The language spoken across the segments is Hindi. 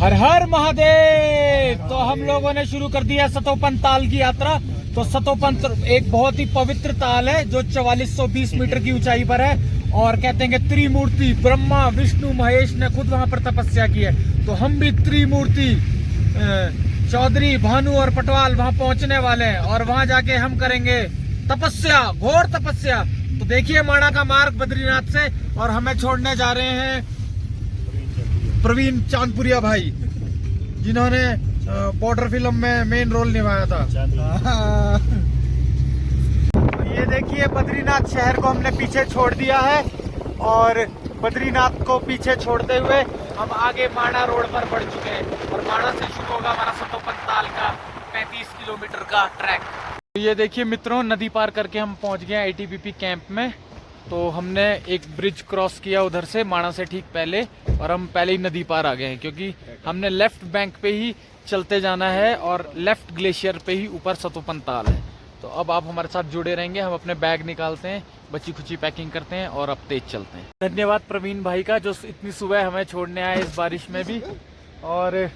हर हर महादेव। तो हम लोगों ने शुरू कर दिया सतोपन ताल की यात्रा। तो सतोपन एक बहुत ही पवित्र ताल है जो 4420 मीटर की ऊंचाई पर है और कहते हैं कि त्रिमूर्ति ब्रह्मा विष्णु महेश ने खुद वहां पर तपस्या की है। तो हम भी त्रिमूर्ति चौधरी भानु और पटवाल वहां पहुंचने वाले हैं और वहां जाके हम करेंगे तपस्या, घोर तपस्या। तो देखिए माणा का मार्ग बद्रीनाथ से और हमें छोड़ने जा रहे हैं प्रवीण चांदपुरिया भाई, जिन्होंने बॉर्डर फिल्म में मेन रोल निभाया था। ये देखिए बद्रीनाथ शहर को हमने पीछे छोड़ दिया है और बद्रीनाथ को पीछे छोड़ते हुए हम आगे माणा रोड पर बढ़ चुके हैं और माणा से शुरू होगा हमारा सतोपन ताल का 35 किलोमीटर का ट्रैक। ये देखिए मित्रों, नदी पार करके हम पहुंच गए आईटीबीपी कैंप में। तो हमने एक ब्रिज क्रॉस किया उधर से माणा से ठीक पहले और हम पहले ही नदी पार आ गए हैं क्योंकि हमने लेफ्ट बैंक पे ही चलते जाना है और लेफ्ट ग्लेशियर पे ही ऊपर सतोपन ताल है। तो अब आप हमारे साथ जुड़े रहेंगे। हम अपने बैग निकालते हैं, बची खुची पैकिंग करते हैं और अब तेज चलते हैं। धन्यवाद प्रवीण भाई का जो इतनी सुबह हमें छोड़ने आए इस बारिश में भी। और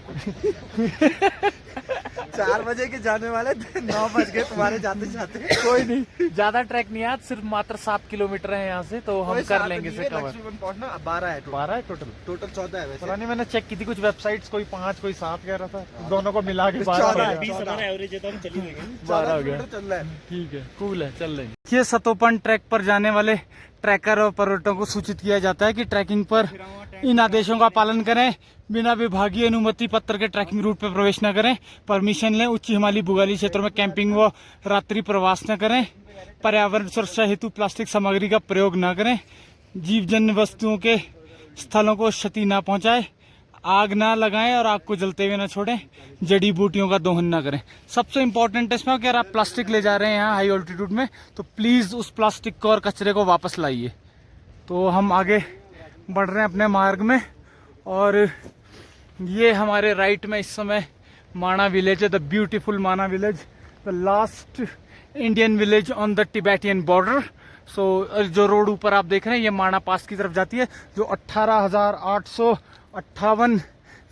4 बजे के जाने वाले 9 बज गए तुम्हारे जाते जाते। कोई नहीं, ज्यादा ट्रैक नहीं है, सिर्फ मात्र 7 किलोमीटर है यहाँ से, तो हम कर लेंगे इसे कवर। 12 है टोटल 14 है वैसे। मैंने चेक की थी कुछ वेबसाइट्स, कोई 5 कोई 7 कह रहा था, दोनों को मिला के 12 एवरेज है तो हम चल लेंगे। 12 हो गया। चल रहा है, ठीक है, कूल है, चल लेंगे। ये सतोपन ट्रैक पर जाने वाले ट्रैकर और पर्यटकों को सूचित किया जाता है कि ट्रैकिंग पर इन आदेशों का पालन करें, बिना विभागीय अनुमति पत्र के ट्रैकिंग रूट पर प्रवेश न करें, परमिशन लें, उच्च हिमालयी भूगोलीय क्षेत्रों में कैंपिंग व रात्रि प्रवास न करें, पर्यावरण सुरक्षा हेतु प्लास्टिक सामग्री का प्रयोग न करें, जीवजन्य वस्तुओं के स्थलों को क्षति न पहुंचाएं, आग ना लगाएं और आग को जलते हुए न छोड़ें, जड़ी बूटियों का दोहन ना करें। सबसे इम्पोर्टेंट है इसमें अगर आप प्लास्टिक ले जा रहे हैं यहाँ हाई ऑल्टीट्यूड में तो प्लीज उस प्लास्टिक को और कचरे को वापस लाइए। तो हम आगे बढ़ रहे हैं अपने मार्ग में और ये हमारे राइट में इस समय माणा विलेज है, the beautiful Mana village, the last Indian village on the Tibetan border. So जो रोड ऊपर आप देख रहे हैं ये माणा पास की तरफ जाती है जो 18,858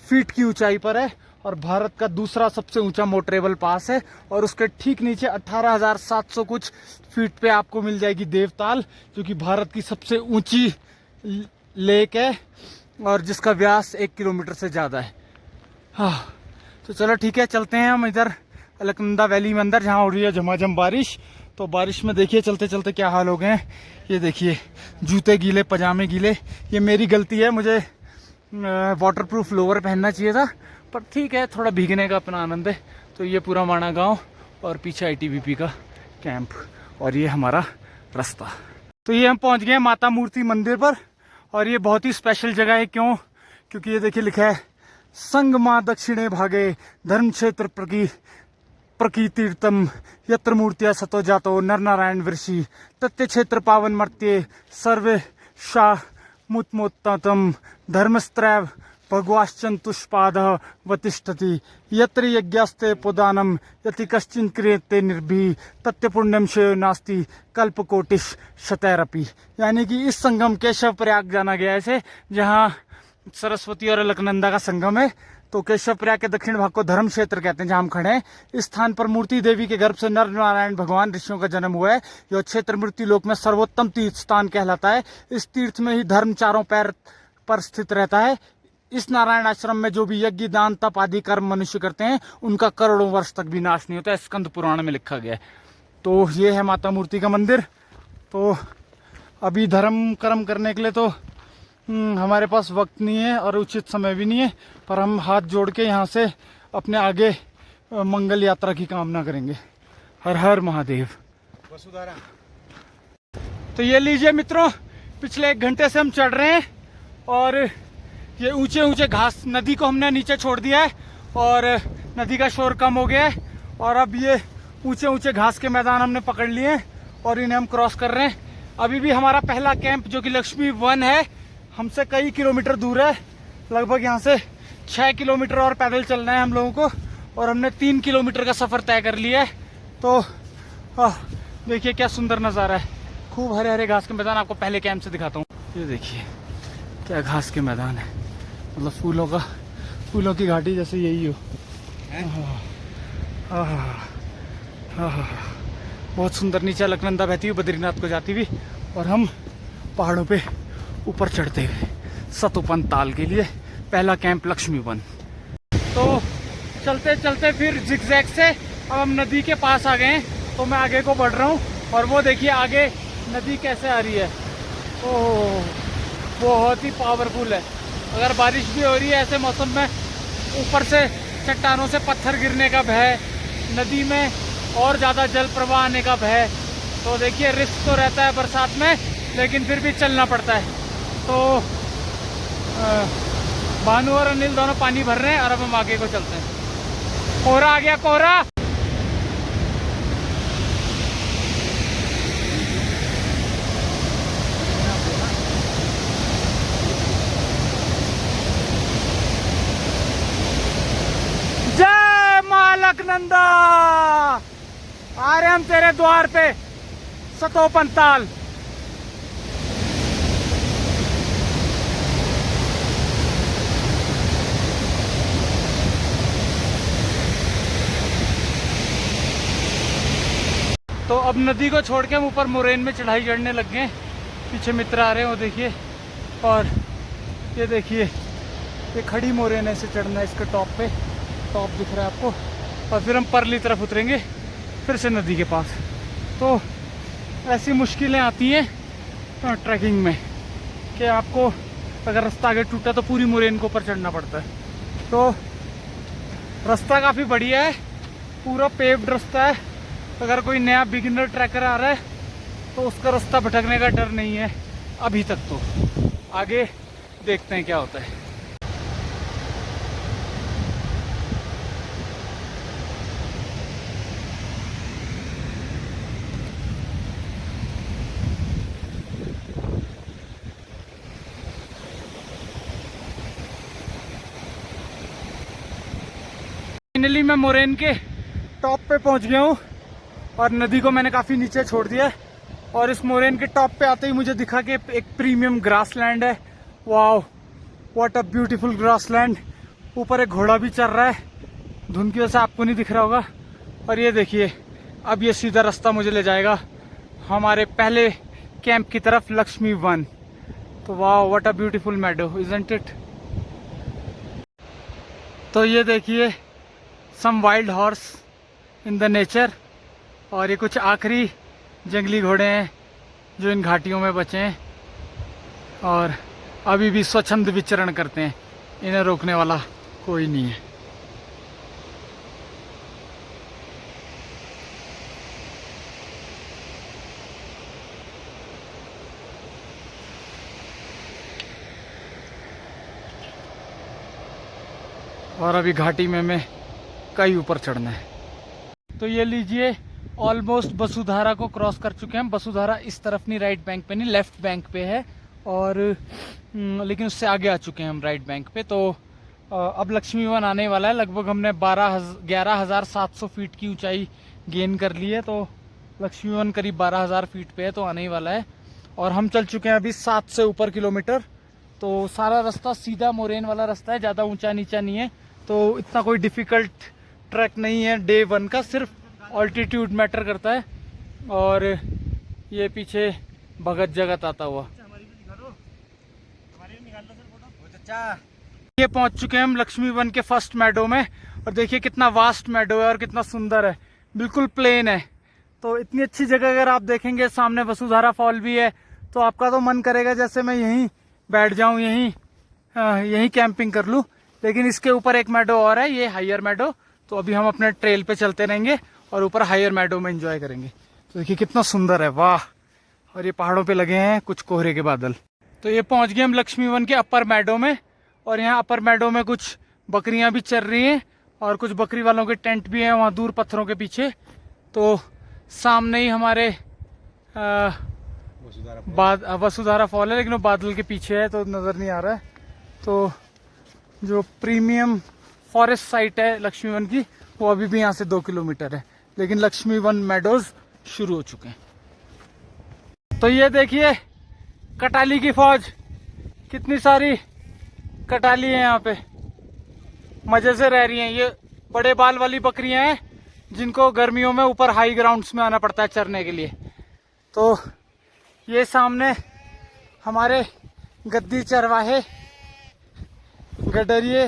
फीट की ऊंचाई पर है और भारत का दूसरा सबसे ऊंचा मोटरेबल पास है। और उसके ठीक नीचे 18,700 कुछ फीट पे आपको मिल जाएगी देवताल, जो कि भारत की सबसे ऊंची लेक है और जिसका व्यास 1 किलोमीटर से ज्यादा है। हाँ, तो चलो ठीक है, चलते हैं हम इधर अलकनंदा वैली में अंदर, जहाँ हो रही है झमाझम बारिश। तो बारिश में देखिए चलते चलते क्या हाल हो गए हैं। ये देखिए जूते गीले, पजामे गीले। ये मेरी गलती है, मुझे वाटरप्रूफ लोअर पहनना चाहिए था, पर ठीक है, थोड़ा भीगने का अपना आनंद है। तो ये पूरा माणा गांव और पीछे आईटीबीपी का कैंप और ये हमारा रास्ता। तो ये हम पहुंच गए माता मूर्ति मंदिर पर और ये बहुत ही स्पेशल जगह है। क्यों? क्योंकि ये देखिए लिखा है संगमा दक्षिणे भागे धर्म क्षेत्र प्रकीर्तितम यत्र मूर्तिया सतो जातो नर नारायण वृषि तत्य क्षेत्र पावन मर्त्ये सर्वे शाह मुत्मोत्तम धर्मस्त्रैव भगवाश्चंतुष्पाद वतिष्ठति यत्र यज्ञस्ते पुदानम यति कश्चिन क्रियते निर्भी तत्य पुण्यम शेव नास्ति कल्पकोटिश शतैरपि। यानी कि इस संगम केशव प्रयाग जाना गया है, जहाँ सरस्वती और अलकनंदा का संगम है। तो केशव प्रयाग के दक्षिण भाग को धर्म क्षेत्र कहते हैं, जहाँ हम खड़े हैं। इस स्थान पर मूर्ति देवी के गर्भ से नर नारायण भगवान ऋषियों का जन्म हुआ है। यह क्षेत्र मृत्यु लोक में सर्वोत्तम तीर्थ स्थान कहलाता है। इस तीर्थ में ही धर्म चारों पैर पर स्थित रहता है। इस नारायण आश्रम में जो भी यज्ञ दान तप आदि कर्म मनुष्य करते हैं उनका करोड़ों वर्ष तक भी नाश नहीं होता, स्कंद पुराण में लिखा गया है। तो ये है माता मूर्ति का मंदिर। तो अभी धर्म कर्म करने के लिए तो हमारे पास वक्त नहीं है और उचित समय भी नहीं है, पर हम हाथ जोड़ के यहाँ से अपने आगे मंगल यात्रा की कामना करेंगे। हर हर महादेव। वसुधारा। तो ये लीजिए मित्रों, पिछले 1 घंटे से हम चढ़ रहे हैं और ये ऊंचे ऊंचे घास, नदी को हमने नीचे छोड़ दिया है और नदी का शोर कम हो गया है और अब ये ऊंचे ऊंचे घास के मैदान हमने पकड़ लिए हैं और इन्हें हम क्रॉस कर रहे हैं। अभी भी हमारा पहला कैंप जो कि लक्ष्मी वन है हमसे कई किलोमीटर दूर है, लगभग यहाँ से 6 किलोमीटर और पैदल चलना है हम लोगों को और हमने 3 किलोमीटर का सफर तय कर लिया है। तो देखिए क्या सुंदर नज़ारा है, खूब हरे हरे घास के मैदान। आपको पहले कैंप से दिखाता हूँ। ये देखिए क्या घास के मैदान है, मतलब फूलों का फूलों की घाटी जैसे यही हो। बहुत सुंदर। नीचे अलकनंदा बहती हुई बद्रीनाथ को जाती हुई, और हम पहाड़ों पे ऊपर चढ़ते हुए सतोपन ताल के लिए पहला कैंप लक्ष्मी वन। तो चलते चलते फिर जिगजैग से अब हम नदी के पास आ गए हैं, तो मैं आगे को बढ़ रहा हूँ, और वो देखिए आगे नदी कैसे आ रही है। ओह, बहुत ही पावरफुल है। अगर बारिश भी हो रही है ऐसे मौसम में, ऊपर से चट्टानों से पत्थर गिरने का भय, नदी में और ज़्यादा जल प्रवाह आने का भय। तो देखिए रिस्क तो रहता है बरसात में, लेकिन फिर भी चलना पड़ता है। तो भानु और अनिल दोनों पानी भर रहे हैं, और अब हम आगे को चलते हैं। कोहरा आ गया, कोहरा। जय मां अलकनंदा, आ रहे हम तेरे द्वार पे सतोपन ताल। तो अब नदी को छोड़ के हम ऊपर मोरेन में चढ़ाई चढ़ने लग गए। पीछे मित्र आ रहे हैं, वो देखिए। और ये देखिए, ये खड़ी मोरेन ऐसे चढ़ना है इसके टॉप पे, टॉप दिख रहा है आपको। और फिर हम परली तरफ उतरेंगे फिर से नदी के पास। तो ऐसी मुश्किलें आती हैं ट्रैकिंग में कि आपको अगर रास्ता आगे टूटा तो पूरी मोरेन को ऊपर चढ़ना पड़ता है। तो रास्ता काफ़ी बढ़िया है, पूरा पेव्ड रास्ता है। अगर कोई नया बिगिनर ट्रैकर आ रहा है तो उसका रास्ता भटकने का डर नहीं है अभी तक। तो आगे देखते हैं क्या होता है। फाइनली मैं मोरेन के टॉप पे पहुंच गया हूँ, और नदी को मैंने काफ़ी नीचे छोड़ दिया है। और इस मोरेन के टॉप पे आते ही मुझे दिखा कि एक प्रीमियम ग्रास लैंड है। Wow, what a beautiful grass land. ऊपर एक घोड़ा भी चल रहा है, धुंध की वजह से आपको नहीं दिख रहा होगा। और ये देखिए, अब ये सीधा रास्ता मुझे ले जाएगा हमारे पहले कैंप की तरफ, लक्ष्मी वन। तो wow, what a beautiful meadow, isn't it. तो ये देखिए, some wild horse in the nature. और ये कुछ आखिरी जंगली घोड़े हैं जो इन घाटियों में बचे हैं, और अभी भी स्वच्छंद विचरण करते हैं। इन्हें रोकने वाला कोई नहीं है। और अभी घाटी में हमें कई ऊपर चढ़ना है। तो ये लीजिए, ऑलमोस्ट वसुधारा को क्रॉस कर चुके हैं। वसुधारा इस तरफ नहीं, राइट बैंक पे नहीं, लेफ्ट बैंक पे है। और लेकिन उससे आगे आ चुके हैं हम राइट बैंक पे। तो अब लक्ष्मी वन आने वाला है। लगभग हमने 11,700 फीट की ऊंचाई गेन कर ली है। तो लक्ष्मी वन करीब 12,000 फीट पे है, तो आने ही वाला है। और हम चल चुके हैं अभी 7 से ऊपर किलोमीटर। तो सारा रास्ता सीधा मोरेन वाला रास्ता है, ज़्यादा ऊंचा नीचा नहीं है। तो इतना कोई डिफ़िकल्ट ट्रैक नहीं है डे वन का, सिर्फ ऑल्टीट्यूड मैटर करता है। और ये पीछे भगत जगत आता हुआ, ये पहुंच चुके हैं हम लक्ष्मी वन के फर्स्ट मैडो में। और देखिए कितना वास्ट मैडो है और कितना सुंदर है, बिल्कुल प्लेन है। तो इतनी अच्छी जगह अगर आप देखेंगे, सामने वसुधारा फॉल भी है, तो आपका तो मन करेगा जैसे मैं यहीं बैठ जाऊं, यहीं कैंपिंग कर लूं। लेकिन इसके ऊपर एक मैडो और है, ये हायर मैडो। तो अभी हम अपने ट्रेल पे चलते रहेंगे और ऊपर हायर मैडो में एंजॉय करेंगे। तो देखिए कितना सुंदर है, वाह। और ये पहाड़ों पे लगे हैं कुछ कोहरे के बादल। तो ये पहुंच गए हम लक्ष्मी वन के अपर मैडो में। और यहाँ अपर मैडो में कुछ बकरियां भी चल रही हैं, और कुछ बकरी वालों के टेंट भी हैं वहाँ दूर पत्थरों के पीछे। तो सामने ही हमारे वसुधारा फॉल है, लेकिन वो बादल के पीछे है तो नज़र नहीं आ रहा है। तो जो प्रीमियम फॉरेस्ट साइट है लक्ष्मी वन की, वो अभी भी यहाँ से 2 किलोमीटर है, लेकिन लक्ष्मी वन मेडोज शुरू हो चुके हैं। तो ये देखिए कटाली की फौज, कितनी सारी कटाली है यहाँ पे। मजे से रह रही हैं। ये बड़े बाल वाली बकरियां हैं जिनको गर्मियों में ऊपर हाई ग्राउंड्स में आना पड़ता है चरने के लिए। तो ये सामने हमारे गद्दी चरवाहे, गडरिए,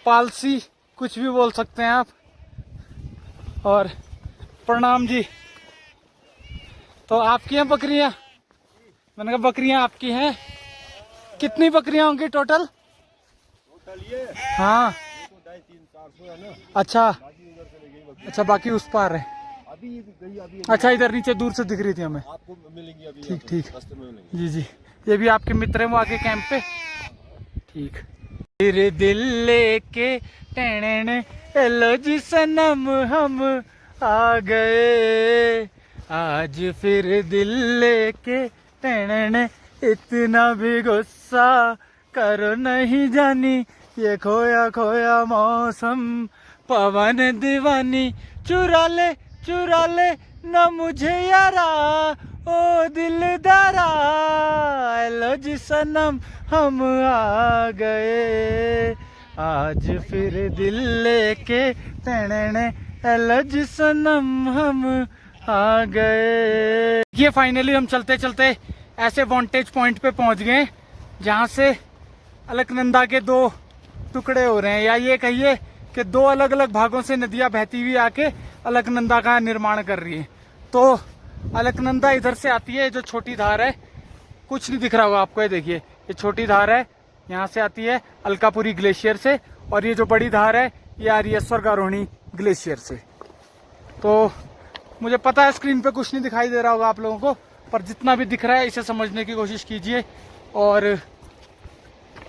पालसी, कुछ भी बोल सकते हैं आप। और प्रणाम जी। तो आपकी हैं बकरियां? मैंने कहा बकरियां आपकी हैं। कितनी बकरियां होंगी टोटल? हाँ, 250-300 है ना। अच्छा उधर से ले गई अच्छा, बाकी उस पार है। अभी अच्छा, इधर नीचे दूर से दिख रही थी हमें। आपको मिलेंगी अभी। ठीक ठीक, रास्ते में मिलेंगी। जी जी। ये भी आपके मित्र हैं वो आगे कैंप पे? ठीक। तेरे दिल लेके टेण हेलो जी सनम हम आ गए, आज फिर दिल लेके टेण इतना भी गुस्सा करो नहीं जानी, ये खोया खोया मौसम पवन दीवानी, चुरा ले न मुझे यारा ओ दिलदारा, हेलो जी सनम हम आ गए, आज फिर दिल लेके टेने हेलो जी सनम हम आ गए। ये फाइनली हम चलते चलते ऐसे वांटेज पॉइंट पे पहुंच गए जहां से अलकनंदा के दो टुकड़े हो रहे हैं, या ये कहिए कि दो अलग अलग भागों से नदियां बहती हुई आके अलकनंदा का निर्माण कर रही है। तो अलकनंदा इधर से आती है, जो छोटी धार है, कुछ नहीं दिख रहा होगा आपको, ये देखिए ये छोटी धार है, यहाँ से आती है अलकापुरी ग्लेशियर से, और ये जो बड़ी धार है ये आ रही है स्वर्गारोहिणी ग्लेशियर से। तो मुझे पता है स्क्रीन पे कुछ नहीं दिखाई दे रहा होगा आप लोगों को, पर जितना भी दिख रहा है इसे समझने की कोशिश कीजिए, और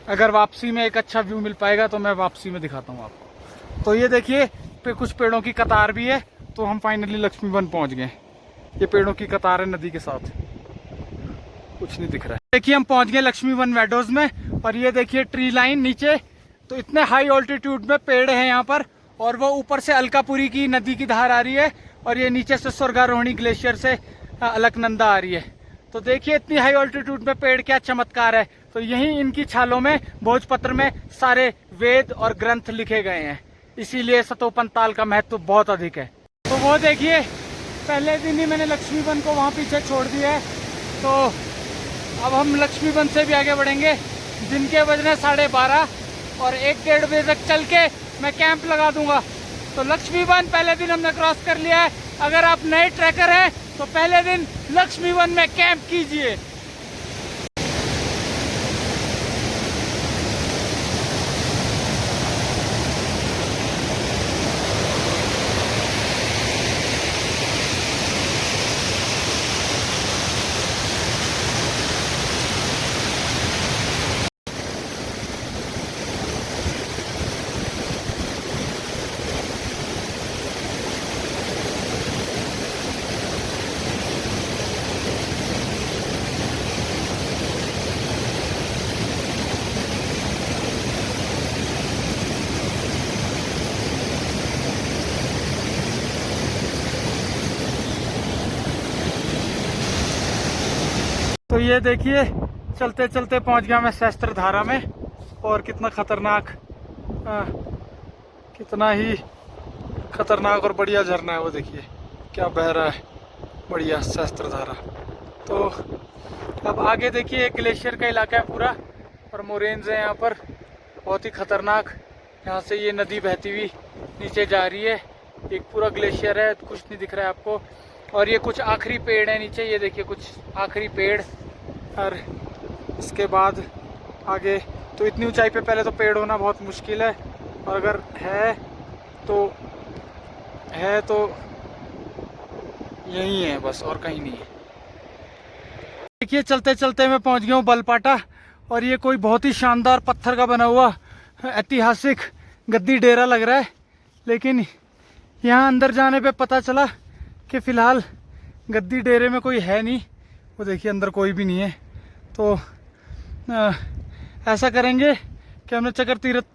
अगर वापसी में एक अच्छा व्यू मिल पाएगा तो मैं वापसी में दिखाता हूँ आपको। तो ये देखिए कुछ पेड़ों की कतार भी है। तो हम फाइनली लक्ष्मी वन पहुंच गए। ये पेड़ों की कतार है नदी के साथ, कुछ नहीं दिख रहा है। देखिए हम पहुंच गए लक्ष्मी वन मेडोज में, और ये देखिए ट्री लाइन नीचे। तो इतने हाई ऑल्टीट्यूड में पेड़ हैं यहाँ पर, और वो ऊपर से अलकापुरी की नदी की धार आ रही है, और ये नीचे से स्वर्गारोहिणी ग्लेशियर से अलकनंदा आ रही है। तो देखिए इतनी हाई ऑल्टीट्यूड में पेड़, क्या चमत्कार है। तो यही इनकी छालों में, भोजपत्र में सारे वेद और ग्रंथ लिखे गए हैं, इसीलिए सतोपन ताल का महत्व बहुत अधिक है। तो वो देखिए पहले दिन ही मैंने लक्ष्मी वन को वहाँ पीछे छोड़ दिया है। तो अब हम लक्ष्मी वन से भी आगे बढ़ेंगे। दिन के बज रहे 12:30 और 1-1:30 बजे तक चल के मैं कैंप लगा दूंगा। तो लक्ष्मी वन पहले दिन हमने क्रॉस कर लिया है। अगर आप नए ट्रैकर हैं तो पहले दिन लक्ष्मी वन में कैंप कीजिए। तो ये देखिए चलते चलते पहुंच गया मैं सहस्त्र धारा में, और कितना खतरनाक, कितना ही खतरनाक और बढ़िया झरना है। वो देखिए क्या बह रहा है, बढ़िया सहस्त्र धारा। तो अब आगे देखिए ग्लेशियर का इलाका है पूरा, और मोरेन्स है यहाँ पर, बहुत ही खतरनाक। यहाँ से ये नदी बहती हुई नीचे जा रही है, एक पूरा ग्लेशियर है, कुछ नहीं दिख रहा है आपको। और ये कुछ आखिरी पेड़ है नीचे, ये देखिए कुछ आखिरी पेड़, और इसके बाद आगे तो इतनी ऊंचाई पे पहले तो पेड़ होना बहुत मुश्किल है, और अगर है तो यही है बस, और कहीं नहीं है। देखिए चलते चलते मैं पहुंच गया हूँ बलपाटा, और ये कोई बहुत ही शानदार पत्थर का बना हुआ ऐतिहासिक गद्दी डेरा लग रहा है, लेकिन यहाँ अंदर जाने पे पता चला कि फ़िलहाल गद्दी डेरे में कोई है नहीं। वो देखिए अंदर कोई भी नहीं है। तो ऐसा करेंगे कि हमने चक्र तीर्थ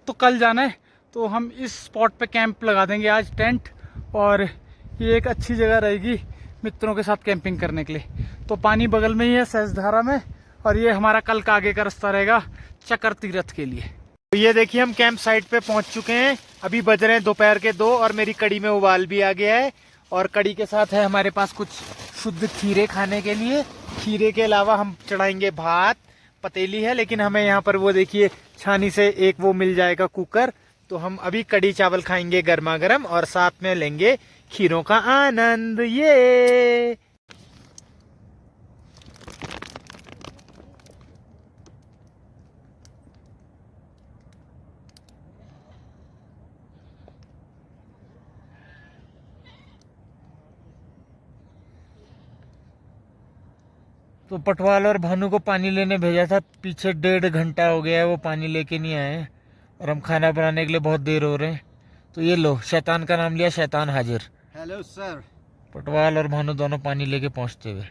तो कल जाना है, तो हम इस स्पॉट पे कैंप लगा देंगे आज, टेंट, और ये एक अच्छी जगह रहेगी मित्रों के साथ कैंपिंग करने के लिए। तो पानी बगल में ही है सहस्त्रधारा में, और ये हमारा कल का आगे का रास्ता रहेगा चक्र तीर्थ के लिए। तो ये देखिए हम कैंप साइट पे पहुंच चुके हैं। अभी बज रहे हैं दोपहर के 2 और मेरी कड़ी में उबाल भी आ गया है। और कड़ी के साथ है हमारे पास कुछ शुद्ध खीरे खाने के लिए। खीरे के अलावा हम चढ़ाएंगे भात, पतीली है लेकिन हमें यहाँ पर वो देखिए छानी से एक वो मिल जाएगा कुकर। तो हम अभी कड़ी चावल खाएंगे गर्मा गर्म और साथ में लेंगे खीरों का आनंद। ये तो पटवाल और भानु को पानी लेने भेजा था, पीछे 1.5 घंटा हो गया है, वो पानी लेके नहीं आए और हम खाना बनाने के लिए बहुत देर हो रहे हैं। तो ये लो, शैतान का नाम लिया, शैतान हाजिर। Hello sir. पटवाल और भानु दोनों पानी लेके पहुंचते हुए।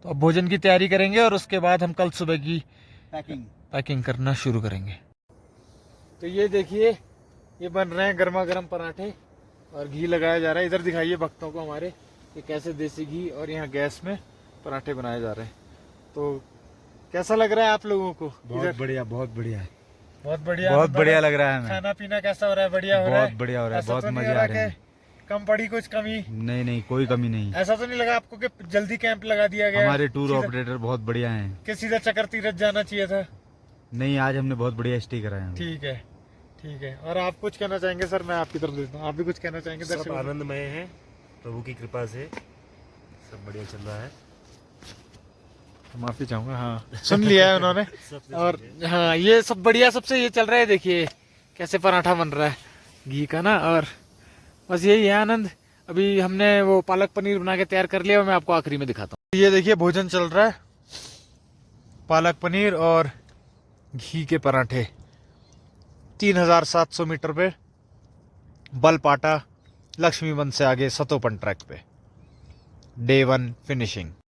तो अब भोजन की तैयारी करेंगे और उसके बाद हम कल सुबह की पैकिंग करना शुरू करेंगे। तो ये देखिए, ये बन रहे हैं गर्मा गर्म पराठे और घी लगाया जा रहा है। इधर दिखाइए भक्तों को हमारे कि कैसे देसी घी और यहाँ गैस में पराठे बनाए जा रहे हैं। तो कैसा लग रहा है आप लोगों को? बहुत बढ़िया, बहुत बढ़िया, बहुत बढ़िया, बहुत बढ़िया लग रहा है हमें। खाना पीना कैसा हो रहा है? बढ़िया हो रहा है? बहुत बढ़िया हो रहा है, बहुत तो नहीं मजे हो आ रहा रहे हैं। कम पड़ी कुछ कमी? नहीं नहीं, कोई कमी नहीं। ऐसा तो नहीं लगा आपको कि जल्दी कैंप लगा दिया गया? हमारे टूर ऑपरेटर बहुत बढ़िया हैं। कि सीधा चक्कर तीरथ जाना चाहिए था? नहीं, आज हमने बहुत बढ़िया स्टे करा है। ठीक है, ठीक है। और आप कुछ कहना चाहेंगे? सर मैं आपकी तरफ देता हूँ, आप भी कुछ कहना चाहेंगे? सब आनंदमय है, प्रभु की कृपा से सब बढ़िया चल रहा है। माफी चाहूंगा, हाँ सुन लिया है उन्होंने। और हाँ, ये सब बढ़िया, सबसे ये चल रहा है। देखिए कैसे पराठा बन रहा है घी का ना। और बस यही है आनंद। अभी हमने वो पालक पनीर बना के तैयार कर लिया और मैं आपको आखिरी में दिखाता हूँ। ये देखिए भोजन चल रहा है, पालक पनीर और घी के पराठे। 3700 मीटर पे बलपाटा लक्ष्मीबंद से आगे सतोपन ट्रैक पे, Day 1 फिनिशिंग।